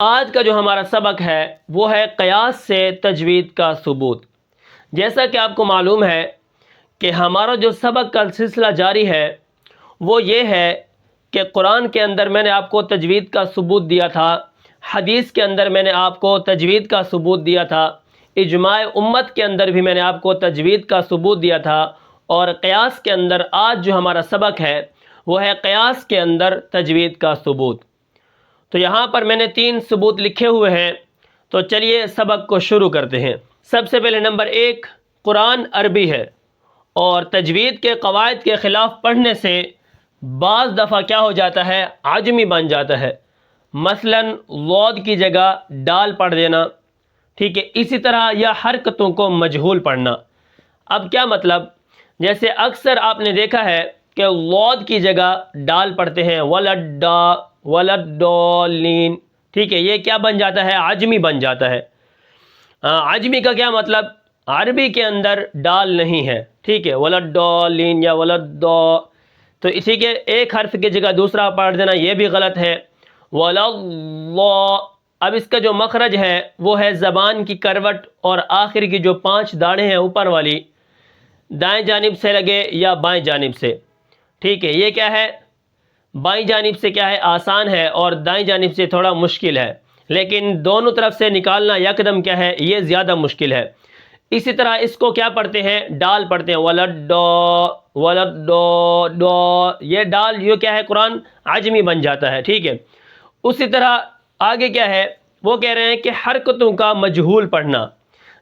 آج کا جو ہمارا سبق ہے وہ ہے قیاس سے تجوید کا ثبوت۔ جیسا کہ آپ کو معلوم ہے کہ ہمارا جو سبق کا سلسلہ جاری ہے وہ یہ ہے کہ قرآن کے اندر میں نے آپ کو تجوید کا ثبوت دیا تھا، حدیث کے اندر میں نے آپ کو تجوید کا ثبوت دیا تھا، اجماع امت کے اندر بھی میں نے آپ کو تجوید کا ثبوت دیا تھا، اور قیاس کے اندر آج جو ہمارا سبق ہے وہ ہے قیاس کے اندر تجوید کا ثبوت۔ تو یہاں پر میں نے 3 ثبوت لکھے ہوئے ہیں، تو چلیے سبق کو شروع کرتے ہیں۔ سب سے پہلے نمبر 1، قرآن عربی ہے اور تجوید کے قواعد کے خلاف پڑھنے سے بعض دفعہ کیا ہو جاتا ہے، عجمی بن جاتا ہے۔ مثلا ضاد کی جگہ ڈال پڑھ دینا، ٹھیک ہے، اسی طرح یا حرکتوں کو مجہول پڑھنا۔ اب کیا مطلب، جیسے اکثر آپ نے دیکھا ہے کہ ضاد کی جگہ ڈال پڑھتے ہیں، ولدالین، ٹھیک ہے، یہ کیا بن جاتا ہے، عجمی بن جاتا ہے۔ عجمی کا کیا مطلب، عربی کے اندر ڈال نہیں ہے، ٹھیک ہے، ولدالین یا تو اسی کے ایک حرف کی جگہ دوسرا پڑھ دینا یہ بھی غلط ہے، اب اس کا جو مخرج ہے وہ ہے زبان کی کروٹ اور آخر کی جو 5 داڑیں ہیں اوپر والی، دائیں جانب سے لگے یا بائیں جانب سے، ٹھیک ہے، یہ کیا ہے، بائیں جانب سے کیا ہے آسان ہے اور دائیں جانب سے تھوڑا مشکل ہے، لیکن دونوں طرف سے نکالنا یکدم کیا ہے، یہ زیادہ مشکل ہے۔ اسی طرح اس کو کیا پڑھتے ہیں، ڈال پڑھتے ہیں، یہ ڈال یہ کیا ہے، قرآن عجمی بن جاتا ہے، ٹھیک ہے۔ اسی طرح آگے کیا ہے، وہ کہہ رہے ہیں کہ حرکتوں کا مجہول پڑھنا،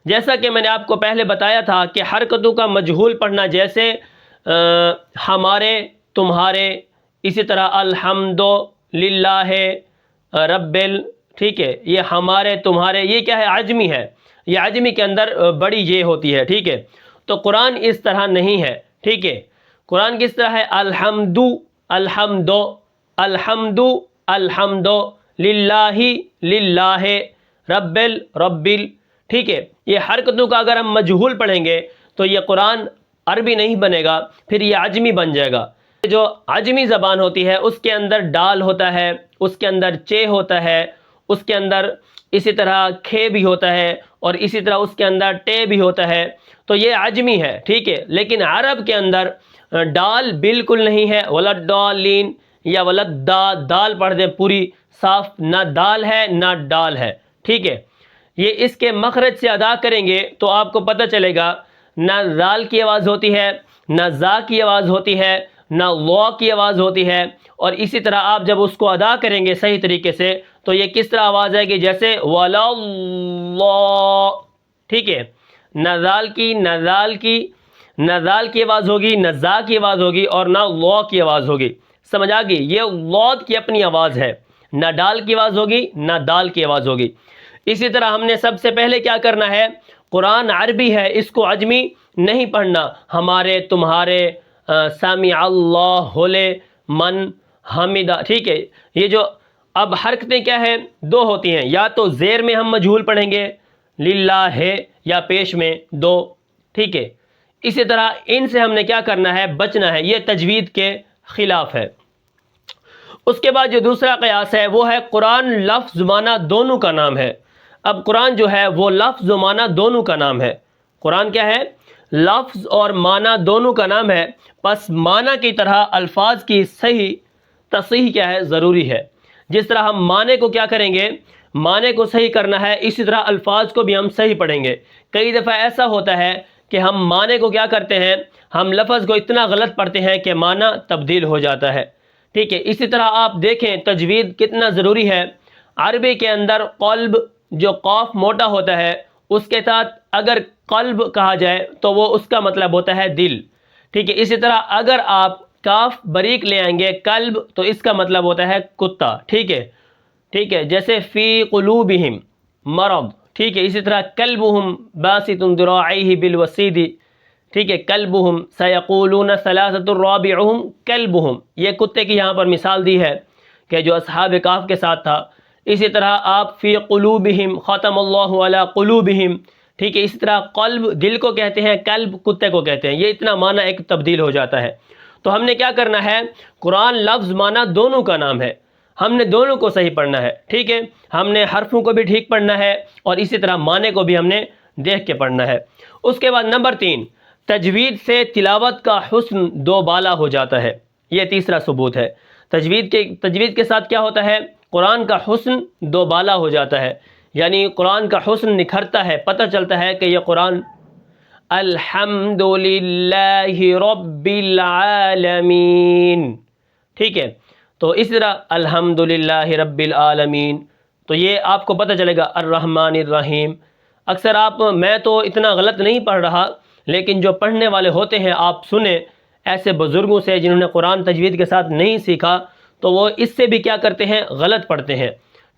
جیسا کہ میں نے آپ کو پہلے بتایا تھا کہ حرکتوں کا مجہول پڑھنا جیسے ہمارے، تمہارے، اسی طرح الحمد للہ رب ٹھیک ہے، یہ ہمارے تمہارے یہ کیا ہے، عجمی ہے، یہ عجمی کے اندر بڑی یہ ہوتی ہے، ٹھیک ہے۔ تو قرآن اس طرح نہیں ہے، ٹھیک ہے، قرآن کس طرح ہے، الحمد الحمد الحمد الحمد للہ للہ رب ٹھیک ہے۔ یہ حرکتوں کا اگر ہم مجہول پڑھیں گے تو یہ قرآن عربی نہیں بنے گا، پھر یہ عجمی بن جائے گا۔ جو عجمی زبان ہوتی ہے اس کے اندر ڈال ہوتا ہے، اس کے اندر چے ہوتا ہے، اس کے اندر اسی طرح کھے بھی ہوتا ہے، اور اسی طرح اس کے اندر ٹے بھی ہوتا ہے، تو یہ عجمی ہے، ٹھیک ہے۔ لیکن عرب کے اندر ڈال بالکل نہیں ہے، ولدالین یا دال پڑھ دیں پوری صاف، نہ دال ہے نہ ڈال ہے، ٹھیک ہے۔ یہ اس کے مخرج سے ادا کریں گے تو آپ کو پتہ چلے گا، نہ زال کی آواز ہوتی ہے، نہ زا کی آواز ہوتی ہے، نہ وا کی آواز ہوتی ہے، اور اسی طرح آپ جب اس کو ادا کریں گے صحیح طریقے سے تو یہ کس طرح آواز آئے گی، جیسے ولا، ٹھیک ہے، نہ زال کی نہ زال کی نہ زال کی آواز ہوگی، نہ زا کی آواز ہوگی، اور نہ وا کی آواز ہوگی، سمجھ آ گئی۔ یہ ضاد کی اپنی آواز ہے، نہ ڈال کی آواز ہوگی نہ دال کی آواز ہوگی۔ اسی طرح ہم نے سب سے پہلے کیا کرنا ہے، قرآن عربی ہے، اس کو عجمی نہیں پڑھنا، ہمارے تمہارے، سامع اللہ لمن حمدہ، ٹھیک ہے۔ یہ جو اب حرکتیں کیا ہیں، 2 ہوتی ہیں، یا تو زیر میں ہم مجہول پڑھیں گے للہ ہے، یا پیش میں 2، ٹھیک ہے۔ اسی طرح ان سے ہم نے کیا کرنا ہے، بچنا ہے، یہ تجوید کے خلاف ہے۔ اس کے بعد جو دوسرا قیاس ہے وہ ہے قرآن لفظ معنی دونوں کا نام ہے۔ اب قرآن جو ہے وہ لفظ و معنی دونوں کا نام ہے۔ قرآن کیا ہے، لفظ اور معنی دونوں کا نام ہے، پس معنی کی طرح الفاظ کی صحیح تصحیح کیا ہے، ضروری ہے۔ جس طرح ہم معنی کو کیا کریں گے، معنی کو صحیح کرنا ہے، اسی طرح الفاظ کو بھی ہم صحیح پڑھیں گے۔ کئی دفعہ ایسا ہوتا ہے کہ ہم معنی کو کیا کرتے ہیں، ہم لفظ کو اتنا غلط پڑھتے ہیں کہ معنی تبدیل ہو جاتا ہے، ٹھیک ہے۔ اسی طرح آپ دیکھیں تجوید کتنا ضروری ہے۔ عربی کے اندر قلب، جو قاف موٹا ہوتا ہے، اس کے ساتھ اگر قلب کہا جائے تو وہ اس کا مطلب ہوتا ہے دل، ٹھیک ہے۔ اسی طرح اگر آپ کاف باریک لے آئیں گے قلب تو اس کا مطلب ہوتا ہے کتا، ٹھیک ہے، ٹھیک ہے، جیسے فی قلوبہم مرض، ٹھیک ہے۔ اسی طرح کلبہم باسط ذراعیہ بالوسید، ٹھیک ہے، کلبہم سیقولون ثلاثۃ رابعہم کلبہم، یہ کتے کی یہاں پر مثال دی ہے کہ جو اصحاب کہف کے ساتھ تھا۔ اسی طرح آپ فی قلوبہم ختم اللہ علی قلوبہم، ٹھیک ہے۔ اسی طرح قلب دل کو کہتے ہیں، قلب کتے کو کہتے ہیں، یہ اتنا معنی ایک تبدیل ہو جاتا ہے۔ تو ہم نے کیا کرنا ہے، قرآن لفظ معنی دونوں کا نام ہے، ہم نے دونوں کو صحیح پڑھنا ہے، ٹھیک ہے، ہم نے حرفوں کو بھی ٹھیک پڑھنا ہے اور اسی طرح معنی کو بھی ہم نے دیکھ کے پڑھنا ہے۔ اس کے بعد نمبر 3، تجوید سے تلاوت کا حسن دو بالا ہو جاتا ہے، یہ تیسرا ثبوت ہے۔ تجوید کے ساتھ کیا ہوتا ہے؟ قرآن کا حسن دو بالا ہو جاتا ہے، یعنی قرآن کا حسن نکھرتا ہے، پتہ چلتا ہے کہ یہ قرآن الحمد للہ رب العالمین، ٹھیک ہے، تو اس طرح الحمد للہ رب العالمین، تو یہ آپ کو پتہ چلے گا الرحمن الرحیم۔ اکثر میں تو اتنا غلط نہیں پڑھ رہا، لیکن جو پڑھنے والے ہوتے ہیں آپ سنیں ایسے بزرگوں سے جنہوں نے قرآن تجوید کے ساتھ نہیں سیکھا، تو وہ اس سے بھی کیا کرتے ہیں؟ غلط پڑھتے ہیں،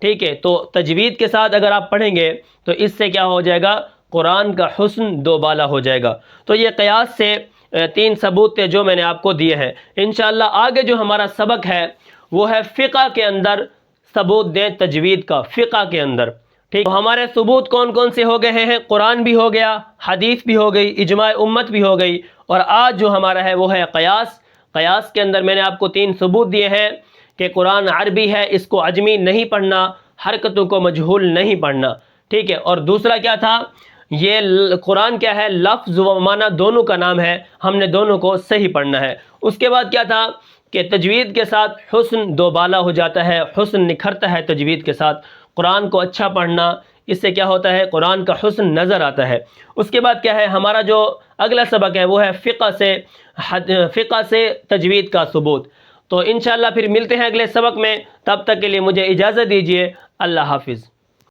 ٹھیک ہے۔ تو تجوید کے ساتھ اگر آپ پڑھیں گے تو اس سے کیا ہو جائے گا؟ قرآن کا حسن دو بالا ہو جائے گا۔ تو یہ قیاس سے 3 ثبوت تھے جو میں نے آپ کو دیے ہیں۔ انشاءاللہ آگے جو ہمارا سبق ہے وہ ہے فقہ کے اندر ثبوت دیں تجوید کا، فقہ کے اندر، ٹھیک۔ تو ہمارے ثبوت کون کون سے ہو گئے ہیں؟ قرآن بھی ہو گیا، حدیث بھی ہو گئی، اجماع امت بھی ہو گئی، اور آج جو ہمارا ہے وہ ہے قیاس۔ قیاس کے اندر میں نے آپ کو 3 ثبوت دیے ہیں کہ قرآن عربی ہے، اس کو عجمی نہیں پڑھنا، حرکتوں کو مجہول نہیں پڑھنا، ٹھیک ہے۔ اور دوسرا کیا تھا؟ یہ قرآن کیا ہے؟ لفظ و معنی دونوں کا نام ہے، ہم نے دونوں کو صحیح پڑھنا ہے۔ اس کے بعد کیا تھا کہ تجوید کے ساتھ حسن دو بالا ہو جاتا ہے، حسن نکھرتا ہے تجوید کے ساتھ، قرآن کو اچھا پڑھنا، اس سے کیا ہوتا ہے؟ قرآن کا حسن نظر آتا ہے۔ اس کے بعد کیا ہے؟ ہمارا جو اگلا سبق ہے وہ ہے فقہ سے تجوید کا ثبوت۔ تو انشاءاللہ پھر ملتے ہیں اگلے سبق میں، تب تک کے لیے مجھے اجازت دیجیے، اللہ حافظ۔